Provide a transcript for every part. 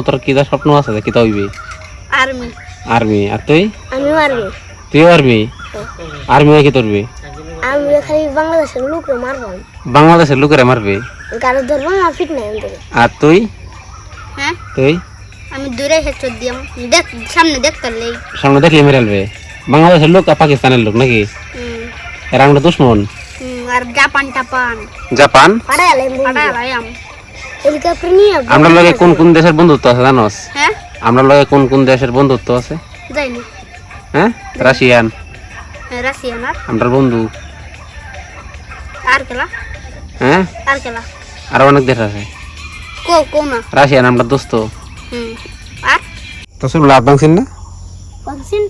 তোর কি যা স্বপ্ন আছে কি তা হইবে? আর্মি। আর্মি। আর তুই? আমিও আর্মি। তুই আর্মি? আর্মি হয়ে কি করবি? আমি খালি বাংলাদেশের লোকরে মারবো। বাংলাদেশের লোকেরা মারবে? গাড়ি ধরবো না, ফিট নাই আমাদের। আর তুই? হ্যাঁ তুই? আমি দূরে হেঁচড় দিয়াম, দেখ সামনে দেখতে লেই। সামনে দেখলে মেরে ফেলবে? বাংলাদেশের লোক আর পাকিস্তানের লোক নাকি? এরা আমরা দুশ্মন। আর জাপান টাপান। জাপান? পাড়ালাম হেলিকপ্টার নিয়ে। আমরা লগে কোন কোন দেশের বন্ধুত্ব আছে জানোস? হ্যাঁ আমরা লগে কোন কোন দেশের বন্ধুত্ব আছে? যাইনি। হ্যাঁ, রাশিয়ান। রাশিয়ান। আর আমরা বন্ধু। আর কেলা? হ্যাঁ, আর কেলা? আর অনেক দেশ আছে। কো না রাশিয়ান আমরা দোস্ত। আর তো শুনলাম লাভ ভাঙছেন না? ভাবছেন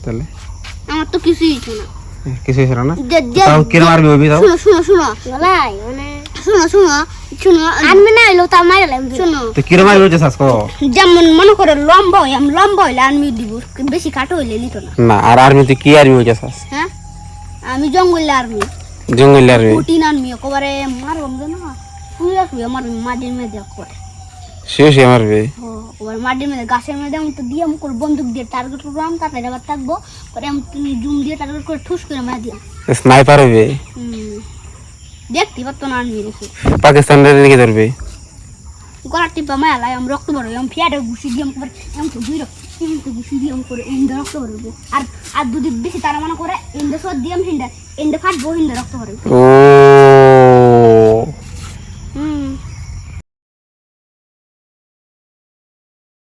তাহলে আমার তো কিছুই হইছে না। কিছু হয়েছিল না? যে তাও কিরম মারবি হইবি তাও? শুনো গলাই মানে শুনো আনবে না হইলো তা মাইরালাম। শুনো তো কিরম মারবি হইছে সাস কো? যেমন মনে করে লম্বা হইলে আনমি দিব, বেশি কাটো হইলে নিত না। না, আর আর্মিতে কি আর্মি হইছে সাস? হ্যাঁ, আমি জঙ্গলে আর্মি। জঙ্গল আর্মি? পুটিন আর্মি একবারে মারবো না, শুয়ে আমার মাটির মেয়েদের করে শেষ মারবে। ওর মাটির মেয়েদের গাছের মেয়েদের আমি তো দিয়ে করে বন্দুক দিয়ে টার্গেট করবো, আমি তাড়াতাড়ি আবার থাকবো পরে আমি জুম দিয়ে টার্গেট করে ঠুস করে মারা দিয়া। স্নাইপার হইবে? দেখতে পারতো না আর্মি রেখে। পাকিস্তানের দিকে ধরবে? গলা টিপা মায়ালাই আমি রক্ত বেরোই, আমি ফিয়াটা ঘুষি দিয়ে করে এমন তো দুই রক্ত ঘুষি দিয়ে করে এন্ডে রক্ত বেরোবো। আর যদি বেশি তারা মনে করে এন্ডে সব দিয়ে হিন্ডা এন্ডে ফাটবো, হিন্ডা রক্ত বেরোবে। ও